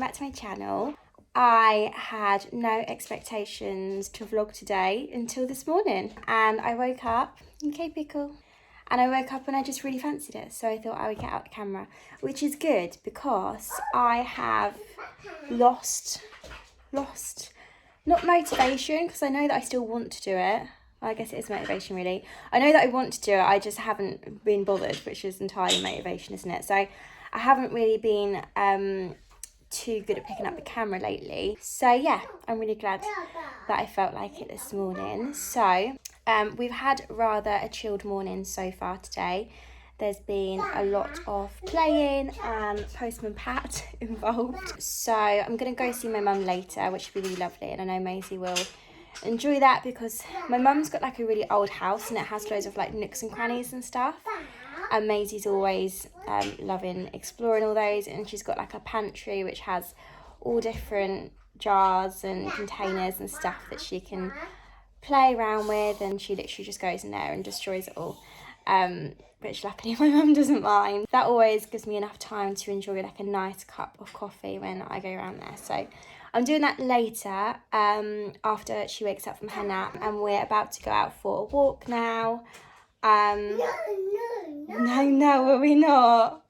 back to my channel. I had no expectations to vlog today until this morning, and I woke up, okay pickle, and I woke up and I just really fancied it, so I thought I would get out the camera, which is good because I have lost not motivation, because I know that I still want to do it. I guess it is motivation really. I know that I want to do it, I just haven't been bothered, which is entirely motivation, isn't it? So I haven't really been too good at picking up the camera lately. So yeah, I'm really glad that I felt like it this morning. So we've had rather a chilled morning so far today. There's been a lot of playing and Postman Pat involved. So I'm going to go see my mum later, which will be really lovely. And I know Maisie will enjoy that because my mum's got like a really old house and it has loads of like nooks and crannies and stuff. And Maisie's always loving exploring all those. And she's got like a pantry which has all different jars and containers and stuff that she can play around with. And she literally just goes in there and destroys it all. Which luckily my mum doesn't mind. That always gives me enough time to enjoy like a nice cup of coffee when I go around there. So I'm doing that later after she wakes up from her nap, and we're about to go out for a walk now. No, are we not?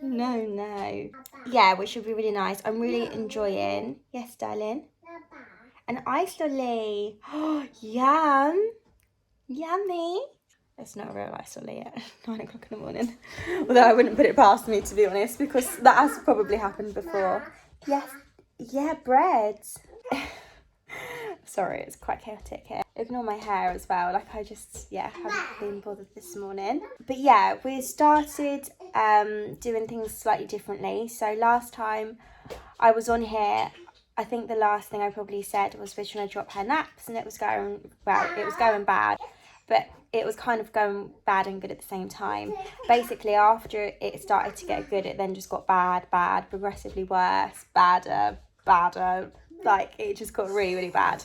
No. Yeah, which should be really nice. I'm really enjoying. Yes, darling. An ice lolly. Oh, yum. Yummy. It's not a real ice lolly at 9 o'clock in the morning. Although I wouldn't put it past me, to be honest, because that has probably happened before. Yes. Yeah, bread. Sorry, it's quite chaotic here. Ignore my hair as well. Like I just, haven't been bothered this morning. But yeah, we started doing things slightly differently. So last time I was on here, I think the last thing I probably said was we're trying to drop her naps, and it was going bad. But it was kind of going bad and good at the same time. Basically, after it started to get good, it then just got bad, progressively worse, badder. Like, it just got really, really bad.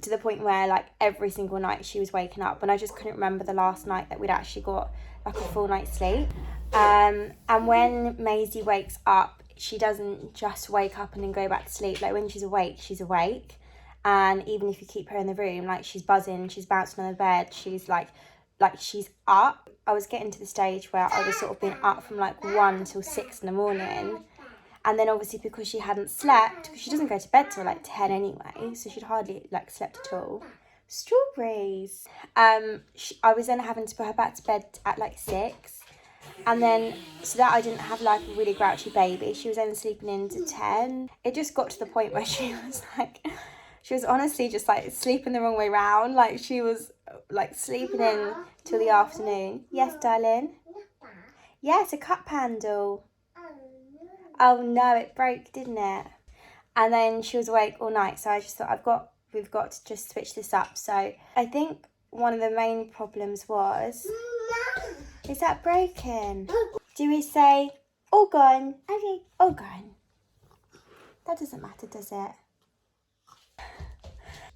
To the point where, like, every single night she was waking up. And I just couldn't remember the last night that we'd actually got, like, a full night's sleep. And when Maisie wakes up, she doesn't just wake up and then go back to sleep. Like, when she's awake, she's awake. And even if you keep her in the room, like, she's buzzing, she's bouncing on the bed, she's like she's up. I was getting to the stage where I was sort of being up from like 1 till 6 in the morning. And then obviously because she hadn't slept, because she doesn't go to bed till like 10 anyway, so she'd hardly like slept at all. Strawberries. I was then having to put her back to bed at like 6. And then, so that I didn't have like a really grouchy baby. She was then sleeping into 10. It just got to the point where she was honestly just like sleeping the wrong way round. Like she was like sleeping in till the afternoon. Yes, darling? Yes, a cup handle. Oh no, it broke, didn't it? And then she was awake all night. So I just thought we've got to just switch this up. So I think one of the main problems was, is that broken? Do we say, all gone? Okay, all gone. That doesn't matter, does it?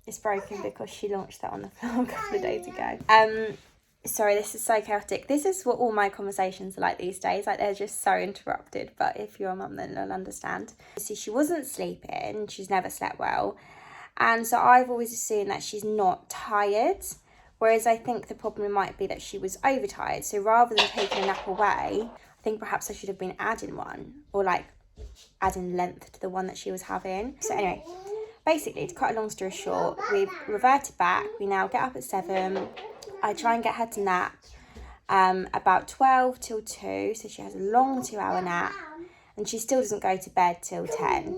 It's broken because she launched that on the floor a couple of days ago. Sorry, this is so chaotic. This is what all my conversations are like these days. Like, they're just so interrupted. But if you're a mum, then you'll understand. See, she wasn't sleeping. She's never slept well. And so I've always assumed that she's not tired. Whereas I think the problem might be that she was overtired. So rather than taking a nap away, I think perhaps I should have been adding one. Or like adding length to the one that she was having. So anyway, basically, to cut a long story short, we've reverted back. We now get up at 7. I try and get her to nap about 12 till 2. So she has a long 2-hour nap. And she still doesn't go to bed till 10.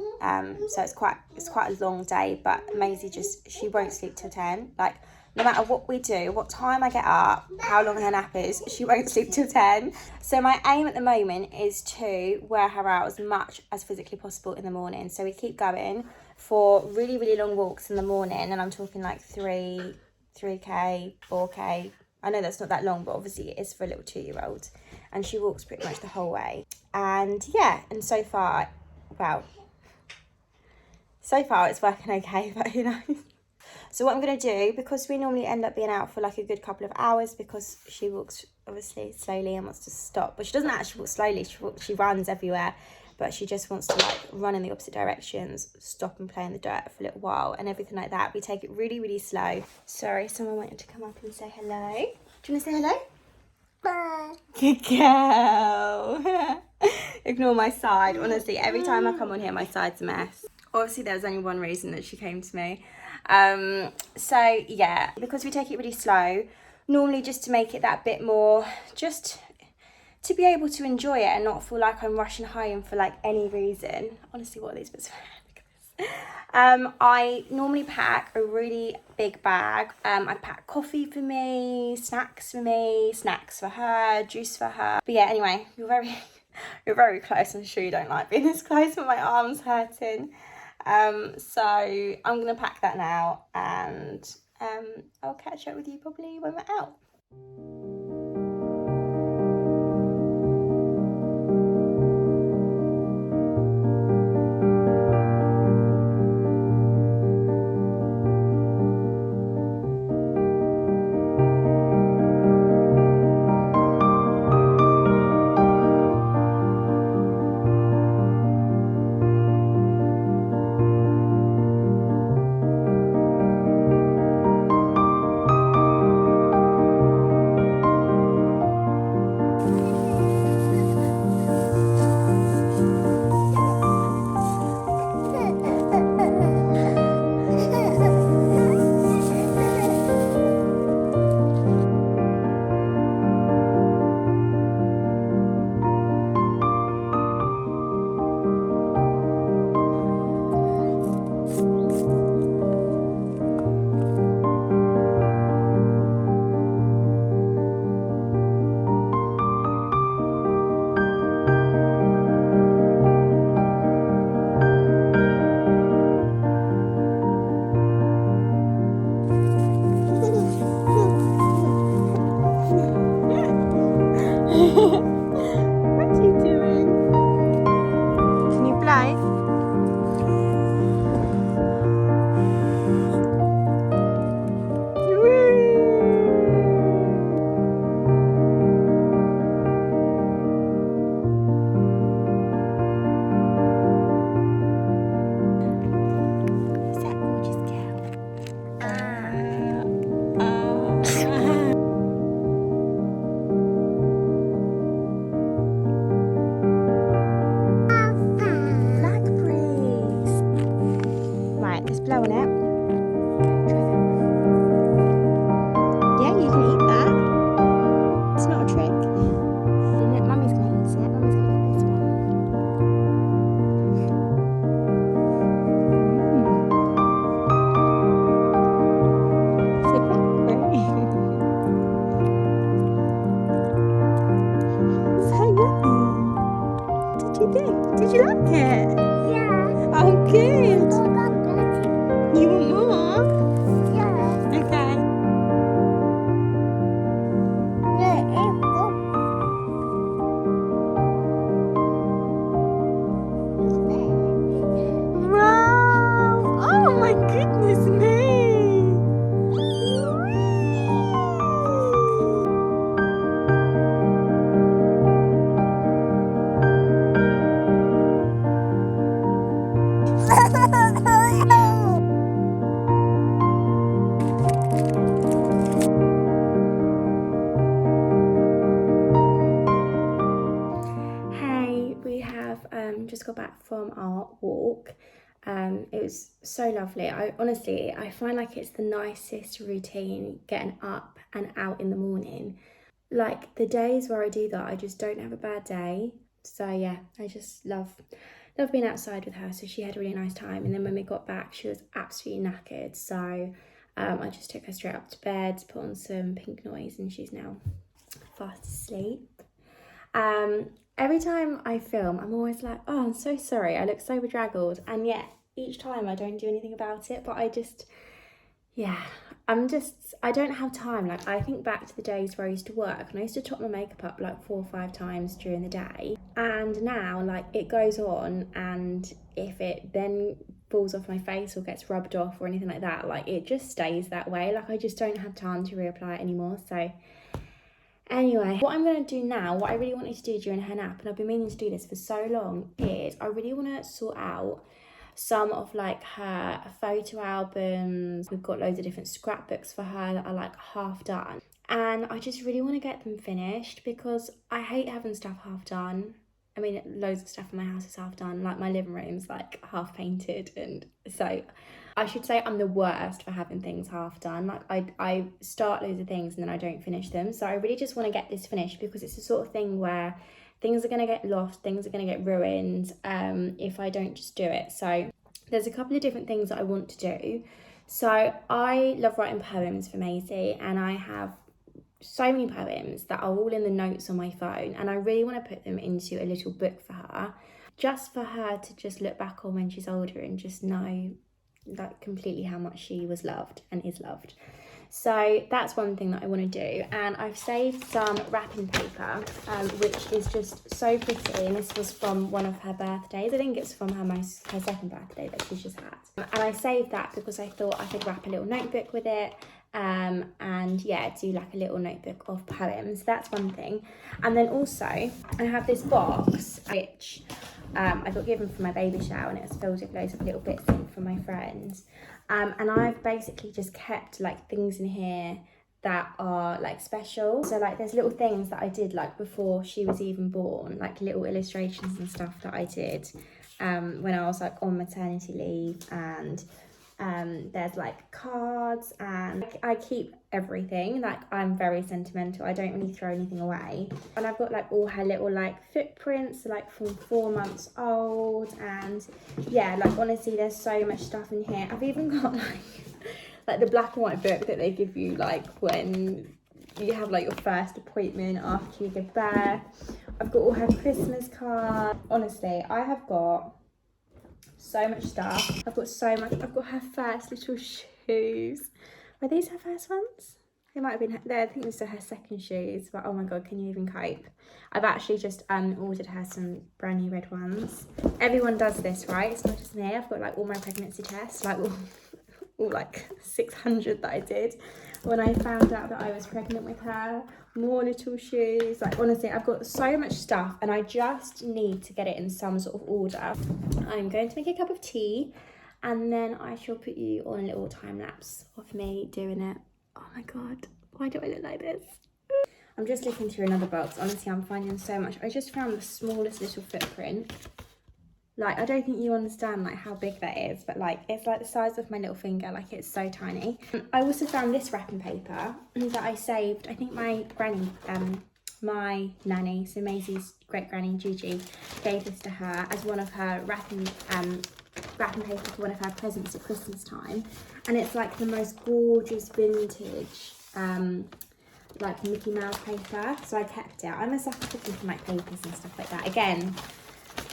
So it's quite a long day. But Maisie she won't sleep till 10. Like, no matter what we do, what time I get up, how long her nap is, she won't sleep till 10. So my aim at the moment is to wear her out as much as physically possible in the morning. So we keep going for really, really long walks in the morning. And I'm talking like 3K, 4K. I know that's not that long, but obviously it is for a little 2-year-old. And she walks pretty much the whole way. And yeah, and so far it's working okay, but who knows. So what I'm going to do, because we normally end up being out for like a good couple of hours, because she walks obviously slowly and wants to stop, but she doesn't actually walk slowly, she runs everywhere. but she just wants to like run in the opposite directions, stop and play in the dirt for a little while and everything like that. We take it really, really slow. Sorry, someone wanted to come up and say hello. Do you want to say hello? Bye. Good girl. Ignore my side. Honestly, every time I come on here, my side's a mess. Obviously, there was only one reason that she came to me. So yeah, because we take it really slow, normally just to make it that bit more, just to be able to enjoy it and not feel like I'm rushing home for like any reason. Honestly, what are these bits? I normally pack a really big bag. I pack coffee for me, snacks for her, juice for her. But yeah, anyway, you're very close. I'm sure you don't like being this close, but my arm's hurting. So I'm gonna pack that now, and I'll catch up with you probably when we're out. What are you doing? Can you fly? Is that gorgeous girl? Blackberries. Right, let's blow on it. Try that. Yeah, you can eat that. It's not a trick. Mummy's gonna eat it. Mummy's gonna eat this one. It's a blackberry. So yummy. What did you think? Did you like it? Yeah. Oh, good. You want more? Yeah. Okay. Wow! Oh my goodness me! Hey, we have just got back from our walk. It was so lovely. I find like it's the nicest routine getting up and out in the morning. Like the days where I do that, I just don't have a bad day. So yeah, I just love being outside with her. So she had a really nice time, and then when we got back, she was absolutely knackered. So I just took her straight up to bed, put on some pink noise, and she's now fast asleep. Every time I film, I'm always like, oh, I'm so sorry, I look so bedraggled, and yet each time I don't do anything about it. But I don't have time. Like, I think back to the days where I used to work, and I used to top my makeup up like 4 or 5 times during the day, and now like it goes on, and if it then falls off my face or gets rubbed off or anything like that, like it just stays that way. Like I just don't have time to reapply it anymore. So Anyway, what I'm going to do now, what I really wanted to do during her nap, and I've been meaning to do this for so long, is I really want to sort out some of like her photo albums. We've got loads of different scrapbooks for her that are like half done. And I just really want to get them finished because I hate having stuff half done. I mean, loads of stuff in my house is half done. Like my living room's like half painted, and so I should say I'm the worst for having things half done. Like I start loads of things and then I don't finish them. So I really just want to get this finished because it's the sort of thing where things are going to get lost, things are going to get ruined if I don't just do it. So there's a couple of different things that I want to do. So I love writing poems for Maisie, and I have so many poems that are all in the notes on my phone, and I really want to put them into a little book for her, just for her to just look back on when she's older and just know like completely how much she was loved and is loved. So that's one thing that I want to do, and I've saved some wrapping paper, which is just so pretty, and this was from one of her birthdays. I think it's from her second birthday that she's just had, and I saved that because I thought I could wrap a little notebook with it, and yeah, do like a little notebook of poems. That's one thing. And then also I have this box which I got given for my baby shower, and it was filled with loads of little bits in from my friends. And I've basically just kept like things in here that are like special. So like there's little things that I did like before she was even born, like little illustrations and stuff that I did when I was like on maternity leave, and there's like cards, and I keep everything. Like I'm very sentimental, I don't really throw anything away. And I've got like all her little like footprints like from 4 months old, and yeah, like honestly there's so much stuff in here. I've even got like the black and white book that they give you like when you have like your first appointment after you give birth. I've got all her Christmas cards. Honestly, I have got so much stuff. I've got so much. I've got her first little shoes. Were these her first ones? They might have been there. I think these are her second shoes, but oh my god, can you even cope? I've actually just ordered her some brand new red ones. Everyone does this, right? It's not just me. I've got like all my pregnancy tests, like all like 600 that I did when I found out that I was pregnant with her. More little shoes. Like honestly, I've got so much stuff, and I just need to get it in some sort of order. I'm going to make a cup of tea, and then I shall put you on a little time lapse of me doing it. Oh my god, why do I look like this? I'm just looking through another box. Honestly, I'm finding so much. I just found the smallest little footprint. Like, I don't think you understand like how big that is, but like it's like the size of my little finger. Like it's so tiny. I also found this wrapping paper that I saved. I think my granny, my nanny, so Maisie's great granny Gigi, gave this to her as one of her wrapping paper for one of her presents at Christmas time, and it's like the most gorgeous vintage like Mickey Mouse paper. So I kept it. I'm a sucker for keeping like papers and stuff like that. Again,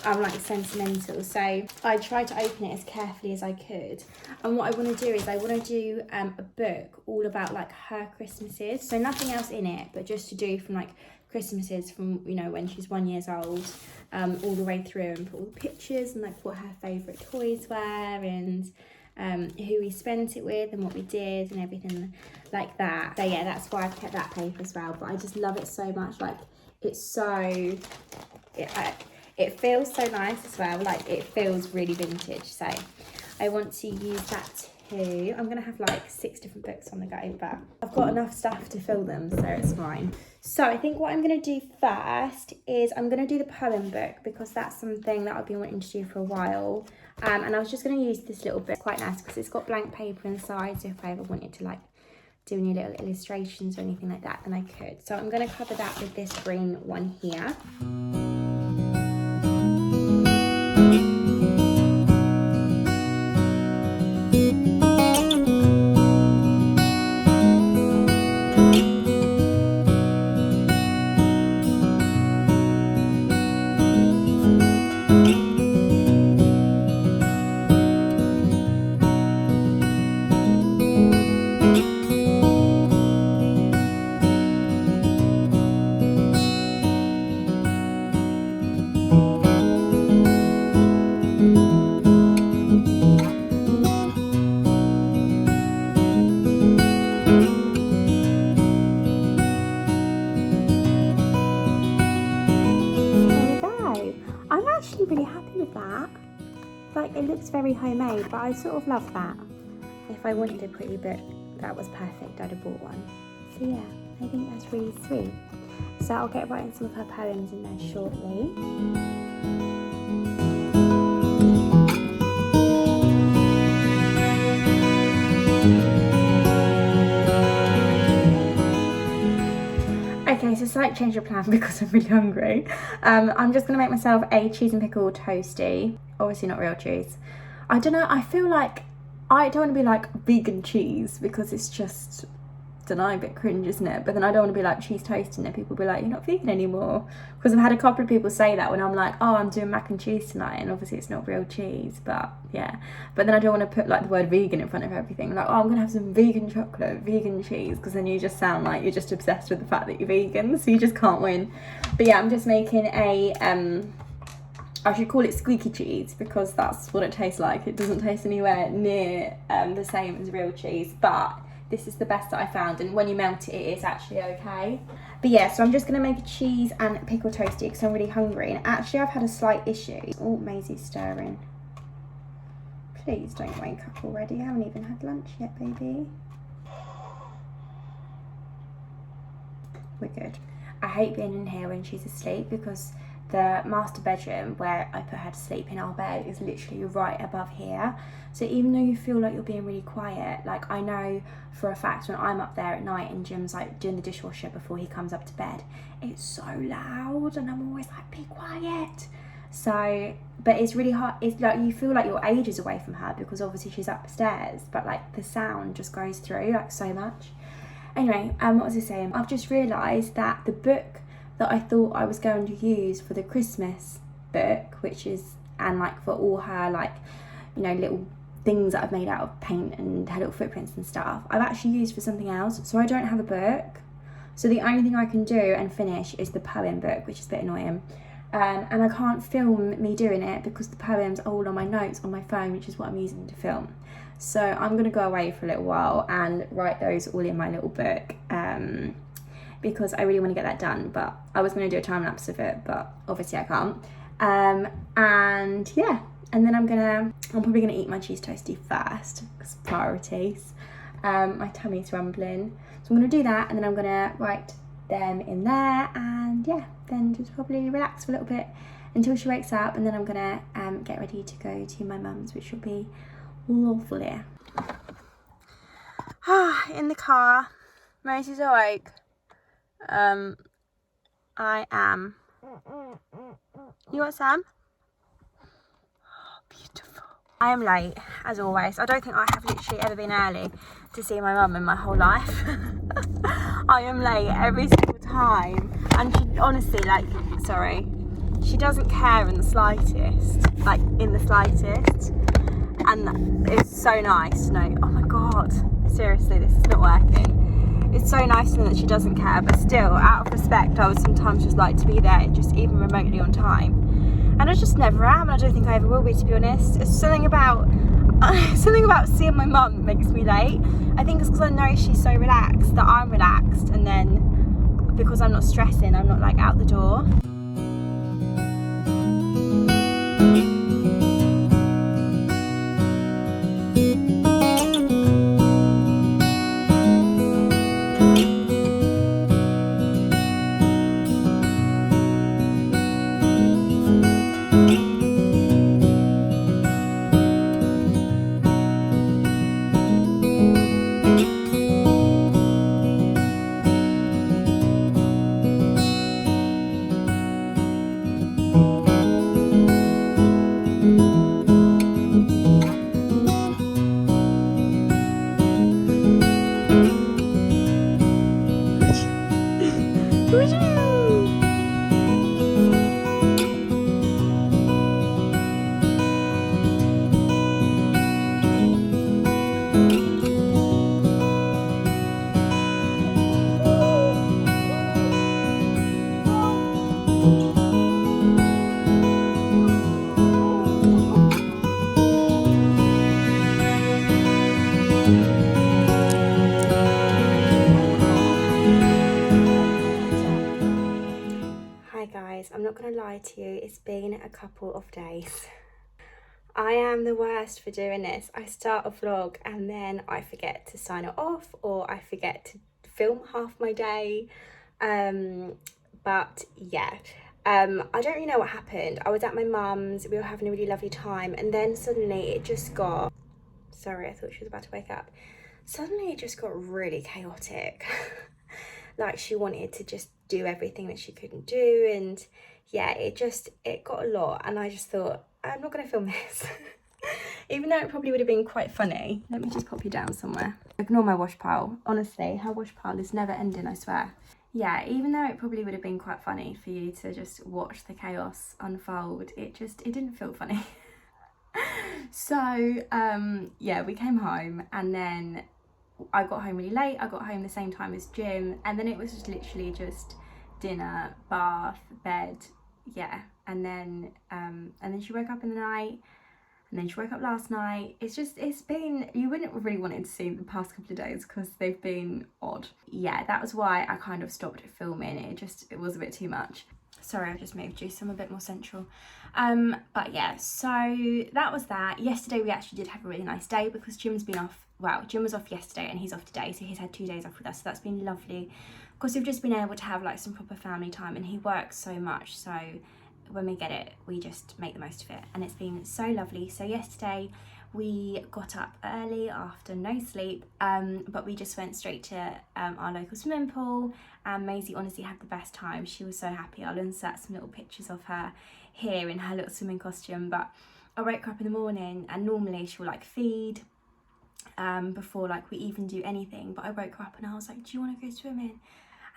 I'm like sentimental, so I tried to open it as carefully as I could. And what I want to do is I want to do a book all about like her Christmases, so nothing else in it, but just to do from like Christmases from, you know, when she's 1 year old all the way through, and put all the pictures and like what her favourite toys were, and who we spent it with and what we did and everything like that. So yeah, that's why I've kept that paper as well. But I just love it so much. Like it's so it feels so nice as well. Like it feels really vintage. So I want to use that too. I'm gonna have like 6 different books on the go, but I've got enough stuff to fill them, so it's fine. So I think what I'm gonna do first is I'm gonna do the poem book, because that's something that I've been wanting to do for a while. And I was just gonna use this little book. Quite nice because it's got blank paper inside, so if I ever wanted to like do any little illustrations or anything like that, then I could. So I'm gonna cover that with this green one here. it looks very homemade, but I sort of love that. If I wanted a pretty book that was perfect, I'd have bought one. So yeah, I think that's really sweet. So I'll get writing some of her poems in there shortly. Okay, so slight change of plan because I'm really hungry. I'm just going to make myself a cheese and pickle toasty. Obviously not real cheese. I don't know, I feel like I don't want to be like vegan cheese because it's just, don't know, a bit cringe, isn't it? But then I don't want to be like cheese toast and then people be like, you're not vegan anymore. Because I've had a couple of people say that when I'm like, oh, I'm doing mac and cheese tonight, and obviously it's not real cheese, but yeah. But then I don't want to put like the word vegan in front of everything. Like, oh, I'm going to have some vegan chocolate, vegan cheese, because then you just sound like you're just obsessed with the fact that you're vegan, so you just can't win. But yeah, I'm just making a, I should call it squeaky cheese because that's what it tastes like. It doesn't taste anywhere near the same as real cheese, but this is the best that I found, and when you melt it, it is actually okay. But yeah, so I'm just going to make a cheese and pickle toasty because I'm really hungry, and actually I've had a slight issue. Oh, Maisie's stirring. Please don't wake up already. I haven't even had lunch yet, baby. We're good. I hate being in here when she's asleep because the master bedroom where I put her to sleep in our bed is literally right above here. So even though you feel like you're being really quiet, like I know for a fact when I'm up there at night and Jim's like doing the dishwasher before he comes up to bed, it's so loud and I'm always like, be quiet. So, but it's really hard. It's like you feel like you're ages away from her because obviously she's upstairs, but like the sound just goes through like so much. Anyway, what was I saying? I've just realised that the book that I thought I was going to use for the Christmas book, which is, and like for all her like, you know, little things that I've made out of paint and her little footprints and stuff, I've actually used for something else. So I don't have a book. So the only thing I can do and finish is the poem book, which is a bit annoying. And I can't film me doing it because the poems are all on my notes on my phone, which is what I'm using to film. So I'm going to go away for a little while and write those all in my little book. Because I really want to get that done, but I was going to do a time lapse of it, but obviously I can't. And yeah, and then I'm probably gonna eat my cheese toasty first because priorities. My tummy's rumbling, so I'm gonna do that, and then I'm gonna write them in there, and yeah, then just probably relax for a little bit until she wakes up, and then I'm gonna get ready to go to my mum's, which will be lovely. In the car, Maisie's awake. I am. You want some? Oh, beautiful. I am late, as always. I don't think I have literally ever been early to see my mum in my whole life. I am late every single time. And she honestly, like, sorry, she doesn't care in the slightest. Like, in the slightest. And it's so nice to know, oh my God, seriously, this is not working. It's so nice to know that she doesn't care, but still, out of respect, I would sometimes just like to be there, just even remotely on time. And I just never am, and I don't think I ever will be, to be honest. It's something about seeing my mum that makes me late. I think it's because I know she's so relaxed that I'm relaxed, and then because I'm not stressing, I'm not like out the door. I'm not going to lie to you, it's been a couple of days. I am the worst for doing this. I start a vlog and then I forget to sign it off, or I forget to film half my day. But yeah, I don't really know what happened. I was at my mum's, we were having a really lovely time, and then suddenly it just got, sorry, I thought she was about to wake up. Suddenly it just got really chaotic. Like she wanted to just do everything that she couldn't do, and yeah, it got a lot, and I just thought, I'm not gonna film this. Even though it probably would have been quite funny. Let me just pop you down somewhere. Ignore my wash pile. Honestly, her wash pile is never ending, I swear. Yeah, even though it probably would have been quite funny for you to just watch the chaos unfold, it didn't feel funny. So yeah, we came home, and then I got home really late. I got home the same time as Jim, and then it was just literally just dinner, bath, bed, yeah. And then she woke up in the night, and then she woke up last night. It's been, you wouldn't really want to see the past couple of days because they've been odd. Yeah, that was why I kind of stopped filming. It was a bit too much. Sorry, I just moved you, so I'm a bit more central. But yeah, so that was that. Yesterday we actually did have a really nice day because Jim's been off. Well, Jim was off yesterday and he's off today, so he's had 2 days off with us, so that's been lovely. Of course, we've just been able to have like some proper family time, and he works so much, so when we get it, we just make the most of it, and it's been so lovely. So yesterday we got up early after no sleep, but we just went straight to our local swimming pool, and Maisie honestly had the best time. She was so happy. I'll insert some little pictures of her here in her little swimming costume. But I woke her up in the morning, and normally she'll like feed before like we even do anything, but I woke her up and I was like, do you want to go swimming?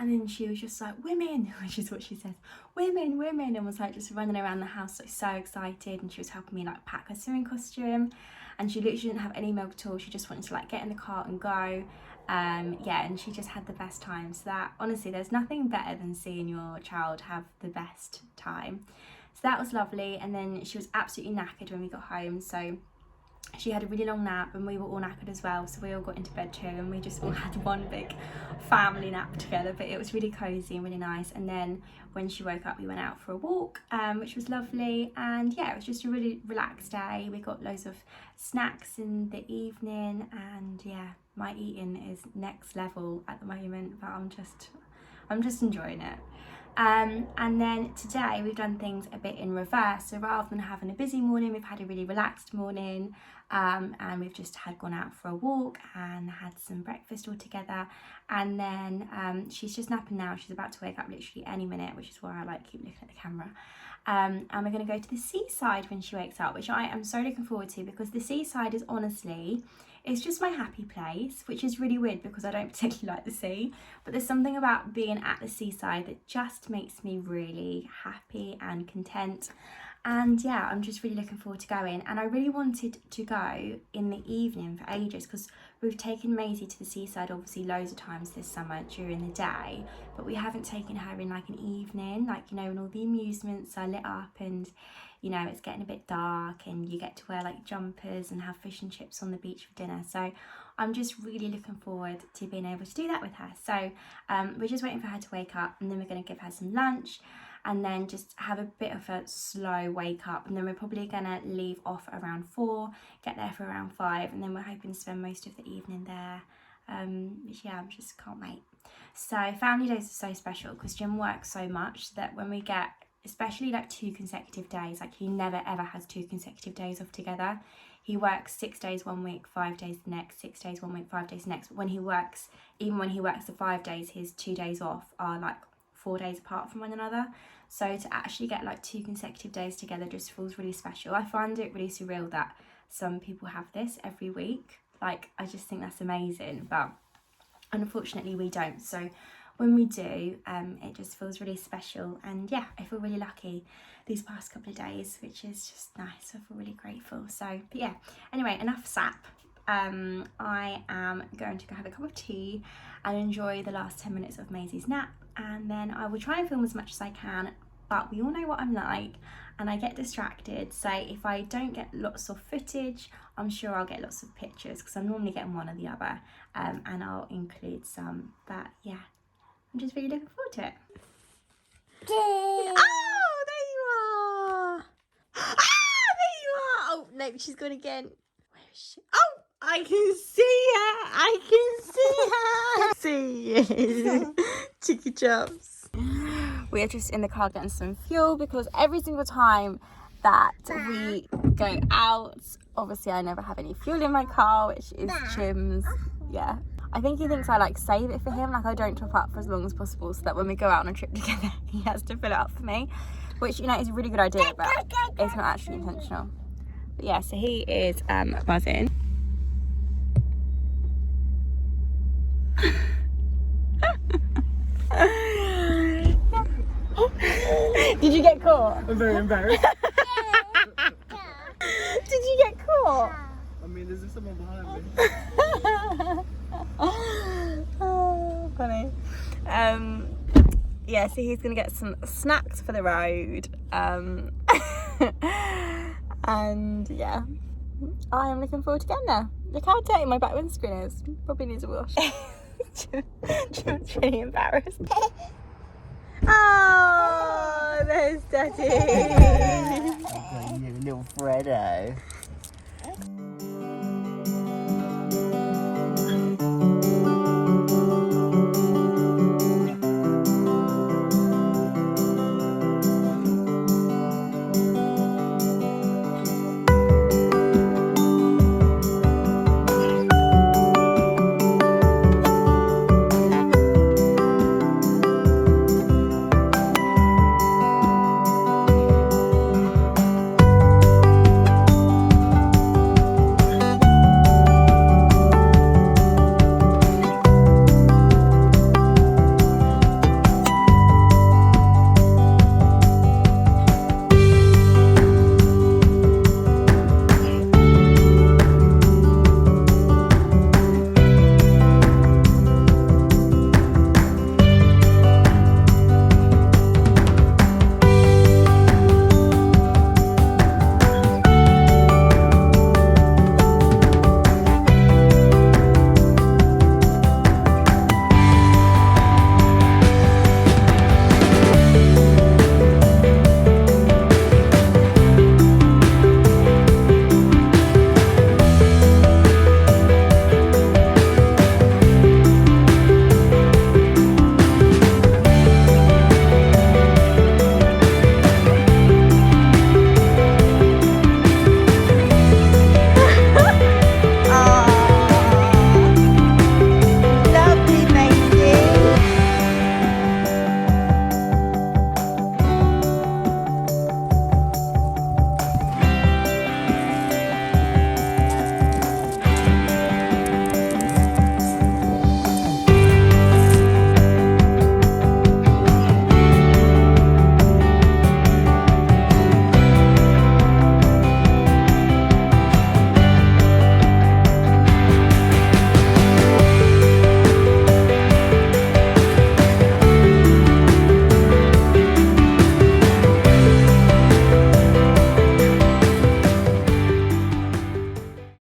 And then she was just like, women, which is what she says, women, women, and was like just running around the house like so excited, and she was helping me like pack her swimming costume, and she literally didn't have any milk at all. She just wanted to like get in the car and go. Yeah, and she just had the best time. So that, honestly, there's nothing better than seeing your child have the best time. So that was lovely. And then she was absolutely knackered when we got home, so she had a really long nap, and we were all knackered as well, so we all got into bed too, and we just all had one big family nap together. But it was really cozy and really nice. And then when she woke up, we went out for a walk, which was lovely. And yeah, it was just a really relaxed day. We got loads of snacks in the evening, and yeah, my eating is next level at the moment, but I'm just enjoying it. And then today we've done things a bit in reverse. So rather than having a busy morning, we've had a really relaxed morning, and we've just gone out for a walk and had some breakfast all together. And then she's just napping now. She's about to wake up literally any minute, which is why I like keep looking at the camera. And we're going to go to the seaside when she wakes up, which I am so looking forward to, because the seaside is honestly, it's just my happy place, which is really weird because I don't particularly like the sea, but there's something about being at the seaside that just makes me really happy and content. And yeah, I'm just really looking forward to going, and I really wanted to go in the evening for ages because we've taken Maisie to the seaside obviously loads of times this summer during the day, but we haven't taken her in like an evening, like, you know, when all the amusements are lit up and, you know, it's getting a bit dark and you get to wear like jumpers and have fish and chips on the beach for dinner. So I'm just really looking forward to being able to do that with her. So we're just waiting for her to wake up, and then we're going to give her some lunch, and then just have a bit of a slow wake up, and then we're probably going to leave off around 4, get there for around 5, and then we're hoping to spend most of the evening there. Which yeah, I just can't wait. So family days are so special because Jim works so much that when we get, especially like 2 consecutive days, like he never ever has 2 consecutive days off together. He works 6 days one week, 5 days the next, 6 days one week, 5 days the next. But when he works, even when he works the 5 days, his 2 days off are like 4 days apart from one another. So to actually get like 2 consecutive days together just feels really special. I find it really surreal that some people have this every week. Like, I just think that's amazing, but unfortunately we don't. So when we do, it just feels really special, and yeah, I feel really lucky these past couple of days, which is just nice. I feel really grateful. So, but yeah, anyway, enough sap. I am going to go have a cup of tea and enjoy the last 10 minutes of Maisie's nap, and then I will try and film as much as I can, but we all know what I'm like and I get distracted. So if I don't get lots of footage, I'm sure I'll get lots of pictures because I'm normally getting one or the other, and I'll include some. But yeah, I'm just really looking forward to it. Oh, there you are. Ah, there you are. Oh, no, babe. She's gone again. Where is she? Oh, I can see her. I can see her. See you. Cheeky chops. We are just in the car getting some fuel because every single time that we go out, obviously I never have any fuel in my car, which is Chim's. Yeah. I think he thinks I like save it for him, like I don't top up for as long as possible so that when we go out on a trip together he has to fill it up for me, which, you know, is a really good idea, but it's not actually intentional. But yeah, so he is buzzing. Did you get caught? I'm very embarrassed. Did you get caught? I mean, there's just someone behind me. Oh, funny. Yeah, so he's gonna get some snacks for the road. And yeah, I am looking forward to getting there. Look how dirty my back windscreen is. Probably needs a wash. Jim's really embarrassed. Oh, there's Daddy. You little Freddo.